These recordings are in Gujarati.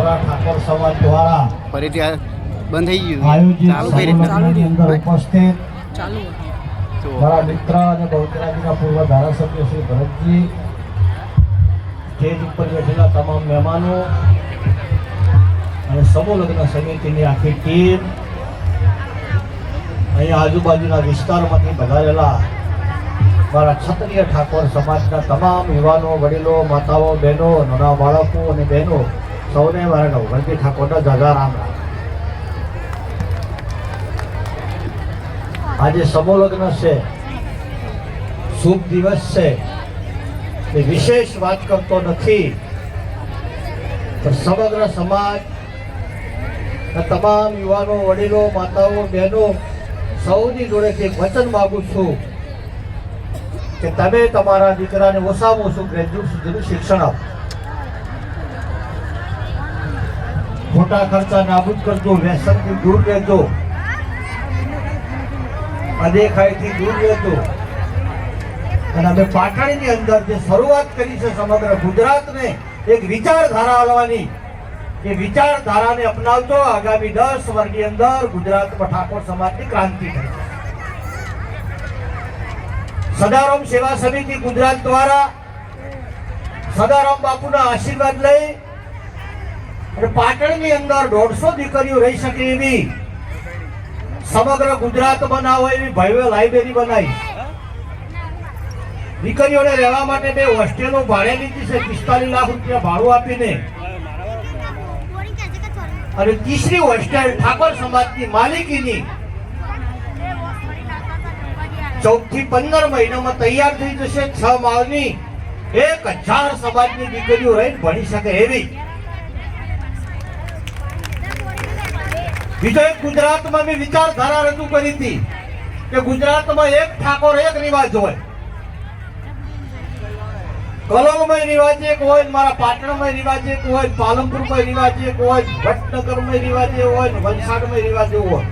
મોરા ઠાકોર સમાજ દ્વારા ફરીથી બંધ થઈ ગયું આયોજિત ચાલુ કઈ રીતના સમાજની અંદર ઉપસ્થિત ચાલુ મારા મિત્ર અને બહુચરાજીના પૂર્વ ધારાસભ્ય શ્રી ભરતજી, સ્ટેજ ઉપર બેઠેલા તમામ મહેમાનો અને સમૂહ લગ્ન સમિતિની આખી ટીમ, અહીંયા આજુબાજુના વિસ્તારમાંથી પધારેલા મારા ક્ષત્રિય ઠાકોર સમાજના તમામ યુવાનો, વડીલો, માતાઓ, બહેનો, નાના બાળકો અને બહેનો, સૌને મારા ગણપતિ ઠાકોરના જાજા રામ રામ. આજે સમૂહ લગ્ન છે, શુભ દિવસ છે. એ વિશેષ વાત કરતો નથી, પણ સમગ્ર સમાજ તમામ યુવાનો, વડીલો, માતાઓ, બહેનો સૌની જોડેથી એક વચન માગું છું કે તમે તમારા દીકરાને ઓછામાં ઓછું ગ્રેજ્યુએટ સુધીનું શિક્ષણ આપો. ખોટા ખર્ચા નાબૂદ કરજો, વ્યસનથી દૂર રહેજો, અદેખાઈથી દૂર રહેજો. અને અમે પાટણની અંદર જે શરૂઆત કરી છે સમગ્ર ગુજરાતને એક વિચારધારા આલવાની, એ વિચારધારાને અપનાવજો. આગામી 10 વર્ષની અંદર ગુજરાતમાં ઠાકોર સમાજની ક્રાંતિ થઈ. સદારામ સેવા સમિતિ ગુજરાત દ્વારા સદારામ બાપુના આશીર્વાદ લઈ અને પાટણની અંદર 150 દીકરીઓ રહી શકે એવી સમગ્ર ગુજરાતમાં ના હોય એવી ભવ્ય લાઇબ્રેરી બનાવી. દીકરીઓને રહેવા માટે 2 હોસ્ટેલો ભાડે લીધી છે, 45 લાખ રૂપિયા ભાડું આપીને. અને 3રી હોસ્ટેલ ઠાકોર સમાજની માલિકીની 14 થી 15 મહિનામાં તૈયાર થઈ જશે. 6 માળની 1000 સમાજની દીકરીઓ રહીને ભણી શકે એવી. બીજો એક ગુજરાતમાં મેં વિચારધારા રજૂ કરી હતી કે ગુજરાતમાં એક ઠાકોર એક રિવાજ હોય. કલોલમાં રિવાજ એક હોય, મારા પાટણમાં રિવાજ એક હોય, પાલનપુરમાં રિવાજ એક હોય, વડનગરમાં રિવાજ એક હોય, વલસાડમાં રિવાજ એક હોય.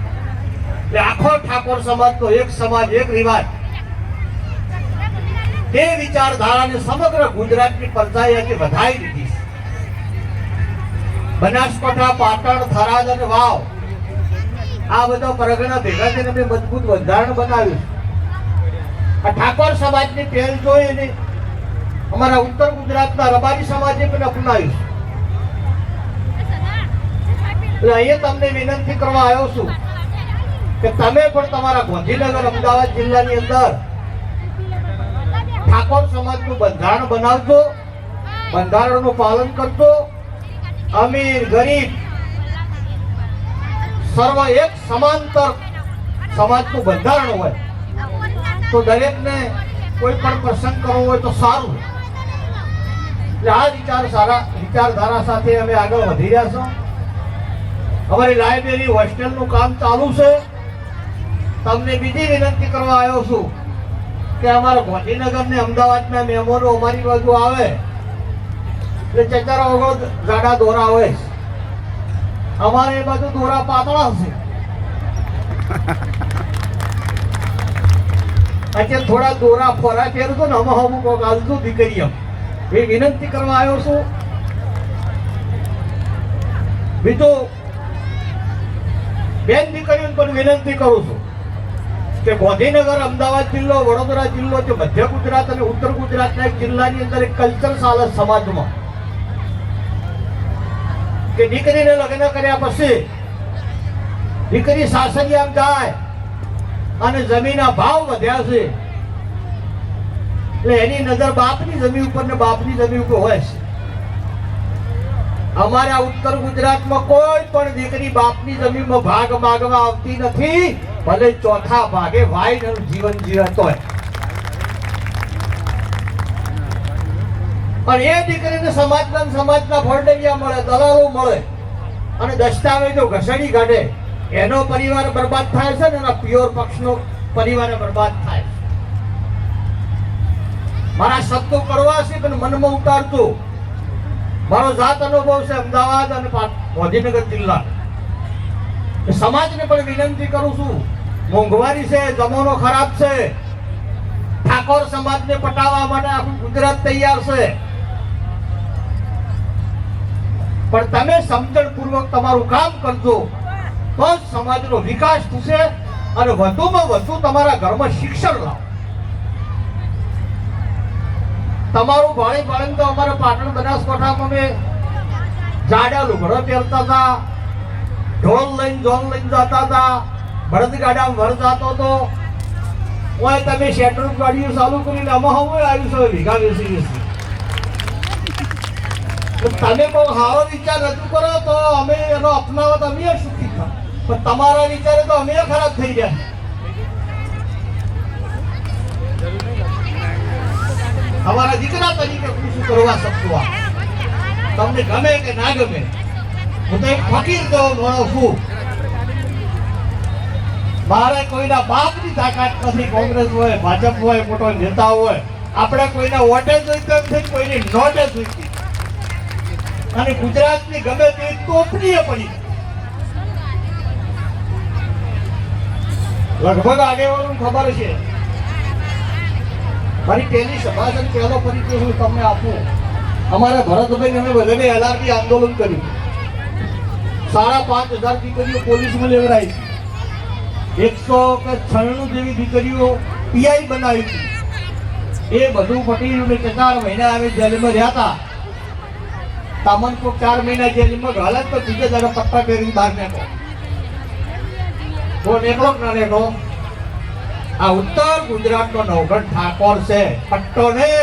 એટલે આખો ઠાકોર સમાજનો એક સમાજ, એક રિવાજ. તે વિચારધારાને સમગ્ર ગુજરાતની પ્રજાએ આજે વધાઈ દીધી છે. બનાસકાંઠા, પાટણ, થરાદ અને વાવ આ બધા પરગણા ભેગા થઈને મેં મજબૂત બંધારણ બનાવ્યું. આ ઠાકોર સમાજની પહેલ જોઈને અમારા ઉત્તર ગુજરાતના રબારી સમાજે પણ અપનાવ્યું. એટલે અહીંયા તમને વિનંતી કરવા આવ્યો છું કે તમે પણ તમારા ગાંધીનગર, અમદાવાદ જિલ્લાની અંદર ઠાકોર સમાજનું બંધારણ બનાવજો, બંધારણનું પાલન કરજો. અમીર, ગરીબ સર્વ એક સમાંતર સમાજનું બંધારણ હોય તો દરેકને કોઈ પણ પ્રસંગ કરવો હોય તો સારું. એટલે આ વિચારધારા સાથે અમે આગળ વધી રહ્યા છો. અમારી લાઇબ્રેરી, હોસ્ટેલનું કામ ચાલુ છે. તમને બીજી વિનંતી કરવા આવ્યો છું કે અમારા ગાંધીનગર ને અમદાવાદના મહેમાનો અમારી બાજુ આવે એટલે ચચારા વગર જાડા દોરા હોય. અમારે એ બાજુ દોરા પાતળા છે. અત્યારે થોડા દોરા ફરા ફેરતો ને અમુક ગાલતું દીકરી એ વિનંતી કરવા આવ્યો છું. બીજું બેન દીકરીઓને પણ વિનંતી કરું છું કે ગાંધીનગર, અમદાવાદ જિલ્લો, વડોદરા જિલ્લો, જે મધ્ય ગુજરાત અને ઉત્તર ગુજરાતના એક જિલ્લાની અંદર એક કલ્ચર ચાલે સમાજમાં કે દીકરીને લગ્ન કર્યા પછી દીકરી સાસરિયામ જાય અને જમીનના ભાવ વધ્યા છે એટલે એની નજર બાપની જમીન ઉપર ને બાપની જમીન ઉપર હોય છે. અમારા ઉત્તર ગુજરાતમાં કોઈ પણ દીકરી બાપની જમીનમાં ભાગ માંગવા આવતી નથી, ભલે ચોથા ભાગે વાઈનું જીવન જીવતો હોય. પણ એ દીકરીને સમાજના ફોડલિયા મળે, દલાલો મળે અને દસ્તાવેજો ઘસડી કાઢે, એનો પરિવાર બરબાદ થાય છે ને એના પ્યોર પક્ષનો પરિવાર બરબાદ થાય છે. મારા શબ્દો કડવા છે પણ મનમાં ઉતારજો. મારો જાત અનુભવ છે અમદાવાદ અને ગાંધીનગર જિલ્લા. સમાજને પણ વિનંતી કરું છું, મોંઘવારી છે, જમાનો ખરાબ છે, ઠાકોર સમાજને પટાવવા માટે આખું ગુજરાત તૈયાર છે. પણ તમે સમજણપૂર્વક તમારું કામ કરજો તો જ સમાજનો વિકાસ થશે અને વધુમાં વધુ તમારા ઘરમાં શિક્ષણ લાવો. તમારું ભાળી ભાળી તો અમારા પાટણ બનાસકાંઠામાં અમે જાડા લુગડા પહેરતા હતા, ઢોલ લઈને જોન લઈને જતા હતા, બળદગાડામાં વર જતો હતો. ઓય તમે શેટર ગાડીઓ ચાલુ કરીને અમે હવે આવ્યું છે વીઘા વેસી. તમે બહુ સારો વિચાર રજૂ કરો તો અમે એનો અપનાવો તો અમે સુખી થા, પણ તમારા વિચારે તો અમે ખરાબ થઈ ગયા. તમારા દીકરા તરીકે હું શું કરવા શકતો? તમને ગમે કે ના ગમે, હું તો એક ફકીર જેવો માણસ છું. મારે કોઈના બાપની તાકાત નથી. કોંગ્રેસ હોય, ભાજપ હોય, મોટો નેતા હોય, આપણે કોઈના વોટે જોઈતો નથી, કોઈની નોટે જોઈતી. અને ગુજરાતની ગમે તે તોફનીએ પડી લગભગ આગેવાનો ખબર છે. મારી પહેલી સભા છે, પહેલો પરિચય હું તમને આપું. અમારા ભરતભાઈ અમે બધાને LRD આંદોલન કર્યું. 5,500 દીકરીઓ પોલીસમાં લેવડાવી, 196 જેવી દીકરીઓ PI બનાવી હતી. એ બધું પટીને 4 મહિના અમે જેલમાં રહ્યા હતા. તામન કો 4 મહિના જેલમાં હાલત તો બીજા જરા પટ્ટા પહેરીને બહાર નીકળો. તો નીકળો ના નીકળો. આ ઉત્તર ગુજરાતનો નવગઢ ઠાકોર છે, પટ્ટો ને.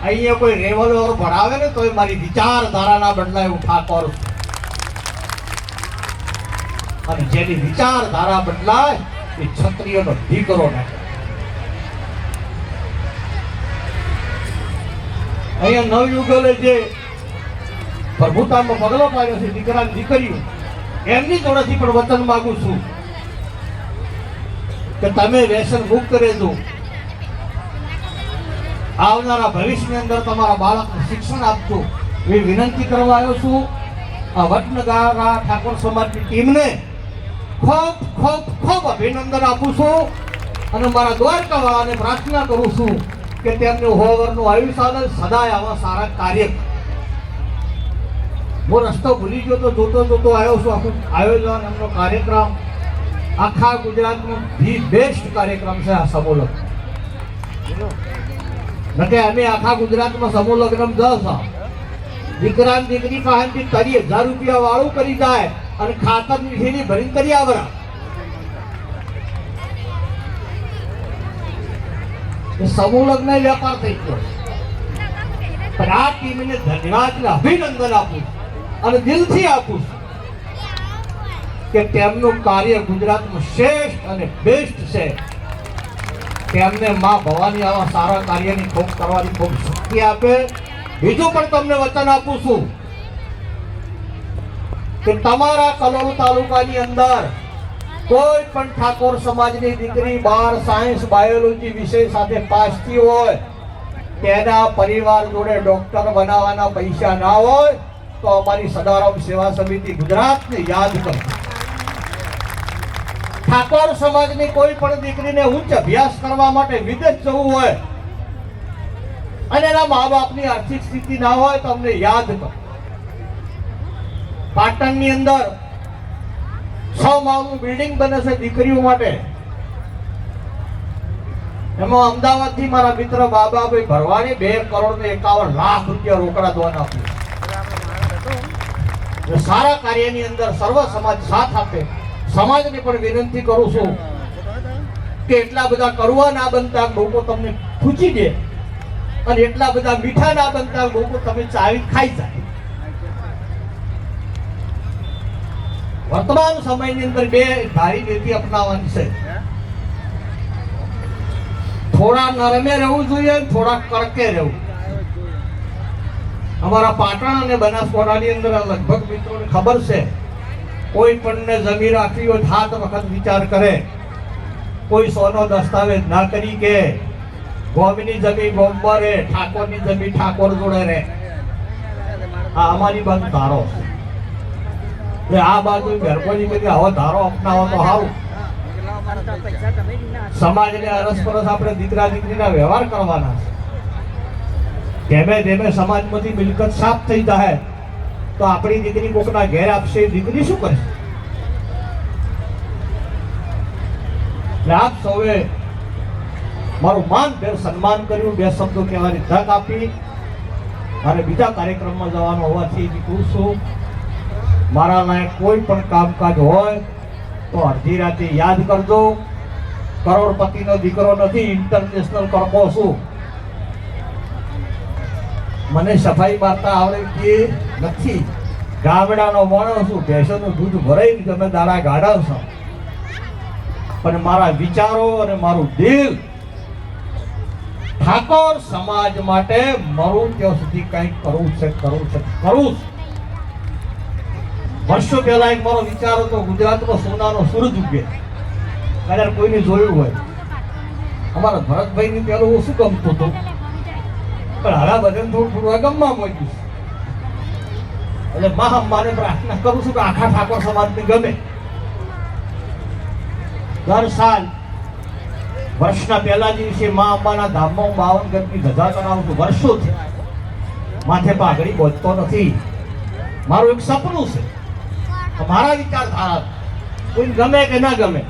અહીંયા કોઈ રેવલોર ભણાવે ને તોય મારી વિચારધારાના બદલાય હું ઠાકોર. અને જેની વિચારધારા બદલાય એ ક્ષત્રિયનો દીકરો ને. અહીંયા નવયુગલે જે પ્રભુતામાં પગલો પાડ્યો છે, દીકરા દીકરીઓ એમની જોડેથી પણ વચન માંગુ છું કે તમે વ્યસન મુક્ત રહેજો. આવનારા ભવિષ્યની અંદર તમારા બાળકને શિક્ષણ આપજો એવી વિનંતી કરવા આવ્યો છું. આ વડનગર ઠાકોર સમાજની ટીમને ખૂબ ખૂબ ખૂબ અભિનંદન આપું છું અને મારા દ્વારકાવાળાને પ્રાર્થના કરું છું કે તેમને હોવરનું આયુષ્ય સદાય આવા સારા કાર્ય. હું રસ્તો ભૂલી ગયો તો જોતો જોતો આવ્યો છું. આખું આયોજન એમનો કાર્યક્રમ આખા ગુજરાતનો ધી બેસ્ટ કાર્યક્રમ છે આ સમૂહ લગ્ન. નકે અમે આખા ગુજરાતમાં સમૂહ લગ્ન દસ દીકરા દીકરી પાસેથી 30,000 રૂપિયા વાળું કરી જાય અને ખાતરની થેલી ભરીને કરી આવરા. સમૂહ લગ્ન વેપાર થઈ ગયો. પણ આ ટીમને ધન્યવાદ અને અભિનંદન આપું અને દિલથી આપું છું કે તેમનું કાર્ય ગુજરાતમાં શ્રેષ્ઠ અને બેસ્ટ છે. તેમને માં ભવાની આવા સારા કાર્યની ખૂબ કરવાની ખૂબ શક્તિ આપે. બીજું પણ તમને વચન આપું છું કે તમારા કલોલ તાલુકાની અંદર કોઈ પણ ઠાકોર સમાજની દીકરી 12 સાયન્સ બાયોલોજી વિષય સાથે પાસ થઈ હોય, તેના પરિવાર જોડે ડોક્ટર બનાવવાના પૈસા ના હોય તો અમારી સદારામ સેવા સમિતિ ગુજરાતને યાદ કરો. ઠાકોર સમાજની કોઈ પણ દીકરીને ઉચ્ચ અભ્યાસ કરવા માટે વિદેશ જવું હોય અને એના મા બાપની આર્થિક સ્થિતિ ના હોય તો અમને યાદ કરો. પાટણની અંદર 6 માળનું બિલ્ડિંગ બને છે દીકરીઓ માટે. એમાં અમદાવાદથી મારા મિત્ર બાબાભાઈ ભરવાડી 2,51,00,000 રૂપિયા રોકડા દોન આપ્યું. સારા કાર્યની અંદર સર્વ સમાજ સાથ આપે. સમાજને પણ વિનંતી કરું છું કે એટલા બધા કડવા ના બનતા લોકો તમને ખૂચી દે અને એટલા બધા મીઠા ના બનતા લોકો તમે ચાવી ખાઈ જાય. વર્તમાન સમયની અંદર 2 ધારી નીતિ અપનાવવાની છે. થોડા નરમે રહેવું જોઈએ, થોડા કડકે રહેવું. અમારા પાટણ અને બનાસકાંઠાની અંદર લગભગ મિત્રોને ખબર છે, કોઈ પણને જમીન આપી હોય 7 વખત વિચાર કરે. કોઈ સોનો દસ્તાવેજ ના કરી કે ગોમની જમીન ગોમમાં રહે, ઠાકોરની જમીન ઠાકોર જોડે રહે. આ અમારી બંધ ધારો છે. આ બાજુ મહેરબાની કરી આવો ધારો અપનાવો તો સારું. સમાજને અરસપરસ આપણે દીકરા દીકરીના વ્યવહાર કરવાના છે. ધીમે ધીમે સમાજમાંથી મિલકત સાફ થઈ જાય તો તો આપણી દીકરી કોકના ઘેર આપશે, દીકરી શું કરશે? એટલે આપ સૌએ મારું માનભેર સન્માન કર્યું, બે શબ્દો કહેવાની તક આપી. મારે બીજા કાર્યક્રમમાં જવાનો હોવાથી નીકળું છું. મારા લાયક કોઈ પણ કામકાજ હોય તો અડધી રાતે યાદ કરજો. કરોડપતિનો દીકરો નથી, ઇન્ટરનેશનલ કરકો છું. મને સફાઈ મારતા આવડે તે નથી. ગામડાનો માણસ છું, ભેંસોનું દૂધ ભરાઈને તમે દાડા ગાડા છો. પણ મારા વિચારો અને મારું દિલ ઠાકોર સમાજ માટે મરું ત્યાં સુધી કંઈક કરવું છે. વર્ષો પહેલા એક મારો વિચાર હતો, ગુજરાતમાં સોનાનો સૂરજ ઉગે. કદાચ કોઈને જોયું હોય. અમારા ભરતભાઈની પેલું શું ગમતું હતું, પણ હારા બધાને થોડું ગમવા માંડ્યું. એટલે મા અંબાને પ્રાર્થના કરું છું કે આખા ઠાકોર સમાજને ગમે. દર સાલ વર્ષના પહેલા દિવસે મા અંબાના ધામમાં હું 52 ગજની ધજા ચડાવું છું. વર્ષોથી માથે પાઘડી બોલતો નથી. મારું એક સપનું છે, મારા વિચારધારા કોઈ ગમે કે ના ગમે,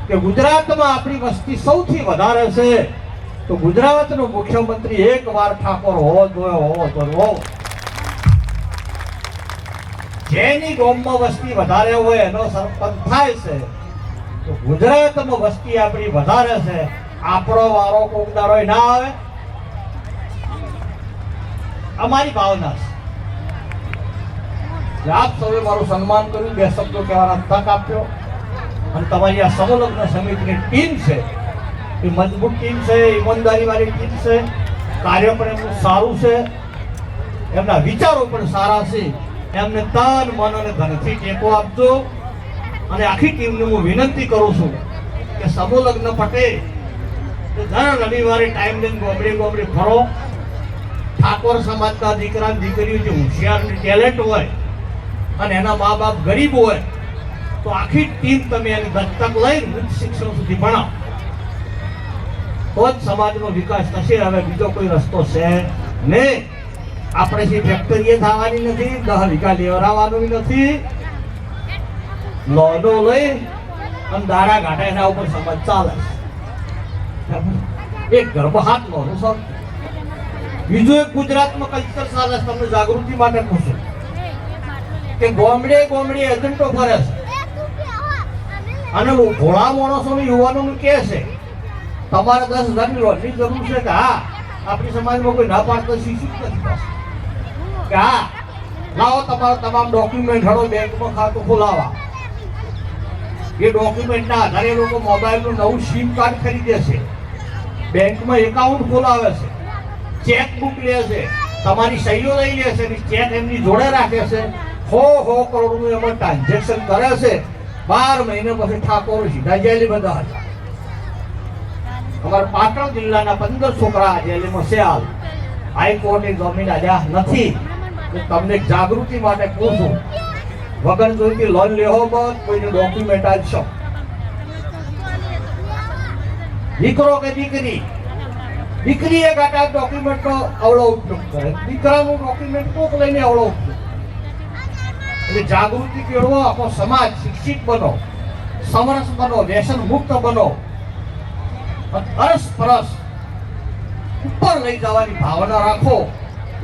કે ગુજરાતમાં આપણી વસ્તી સૌથી વધારે છે તો ગુજરાતનો મુખ્યમંત્રી એકવાર ઠાકોર હોવો જોઈએ. જેની ગામમાં વસ્તી વધારે હોય એનો સરપંચ થાય છે. તો ગુજરાતમાં વસ્તી આપણી વધારે છે, આપણો વારો કોક દાડો ના આવે, અમારી ભાવના છે. આપ સૌએ મારું સન્માન કર્યું, બે શબ્દો કહેવાના તક આપ્યો. અને તમારી આ સમલગ્ન સમિતિની ટીમ છે એ મજબૂત ટીમ છે, ઈમાનદારી વાળી ટીમ છે. કાર્ય પણ એમનું સારું છે, એમના વિચારો પણ સારા છે. એમને તન મન અને ધનથી ટેકો આપજો. અને આખી ટીમને હું વિનંતી કરું છું કે સમૂહ લગ્ન પટે તો દર રવિવારે ટાઈમ લઈને ગોમડે ફરો. ઠાકોર સમાજના દીકરા દીકરીઓ જે હોશિયાર ટેલેન્ટ હોય અને એના મા બાપ ગરીબ હોય તો આખી ટીમ તમે એની દત્તક લઈને ઉચ્ચ શિક્ષણ સુધી ભણાવો તો જ સમાજનો વિકાસ થશે. હવે બીજો કોઈ રસ્તો છે નહીં. આપણે જે ફેક્ટરીએ થવાની નથી, 10 વીઘા લેવરાવાનું નથી. લોનો લઈ અને દાડા ગાંઠા એના ઉપર સમાજ ચાલે. એક ગર્ભ હાથ લોનું સર. બીજું એક ગુજરાતમાં કલ્ચર ચાલે છે, તમને જાગૃતિ માટે પૂછું કે ગોમડે એજન્ટો ફરે છે અને ભોળા માણસોને યુવાનોને કહે છે તમારે 10,000ની લોનની જરૂર છે. કે હા, આપણી સમાજમાં કોઈ ના પાડતો શિક્ષિત નથી. કે હા, લાવો તમારા તમામ ડોક્યુમેન્ટ હડો બેંકમાં ખાતું ખોલાવા. એ ડોક્યુમેન્ટના આધારે લોકો મોબાઈલનું નવું સિમ કાર્ડ ખરીદે છે, બેંકમાં એકાઉન્ટ ખોલાવે છે, ચેકબુક લે છે, તમારી સહીઓ લઈ લે છે, ચેક એમની જોડે રાખે છે. 100 કરોડનું એમાં ટ્રાન્ઝેક્શન કરે છે. 12 મહિને પછી ઠાકોર સીધા જેલી બધા હતા. અમારા પાટણ જિલ્લાના 15 છોકરા જેલીમાં છે. હાલ હાઈકોર્ટની જમીન આલ્યા નથી. તમને જાગૃતિ માટે પૂછું, વગર જોઈતી લોન લેવો બસ, કોઈને ડોક્યુમેન્ટ આપશો. દીકરો કે દીકરી એક આટા ડોક્યુમેન્ટનો અવળો ઉપયોગ કરે, દીકરાનું ડોક્યુમેન્ટ કોક લઈને અવળો ઉપયોગ. એટલે જાગૃતિ કેળવો, આપણો સમાજ શિક્ષિત બનો, સમરસ બનો, વ્યસન મુક્ત બનો, અરસપરસ ઉપર લઈ જવાની ભાવના રાખો.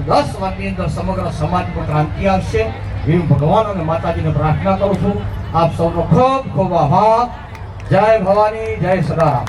10 વર્ષની અંદર સમગ્ર સમાજમાં ક્રાંતિ આવશે. હું ભગવાન અને માતાજીને પ્રાર્થના કરું છું. આપ સૌનો ખૂબ ખૂબ આભાર. જય ભવાની, જય સદારામ.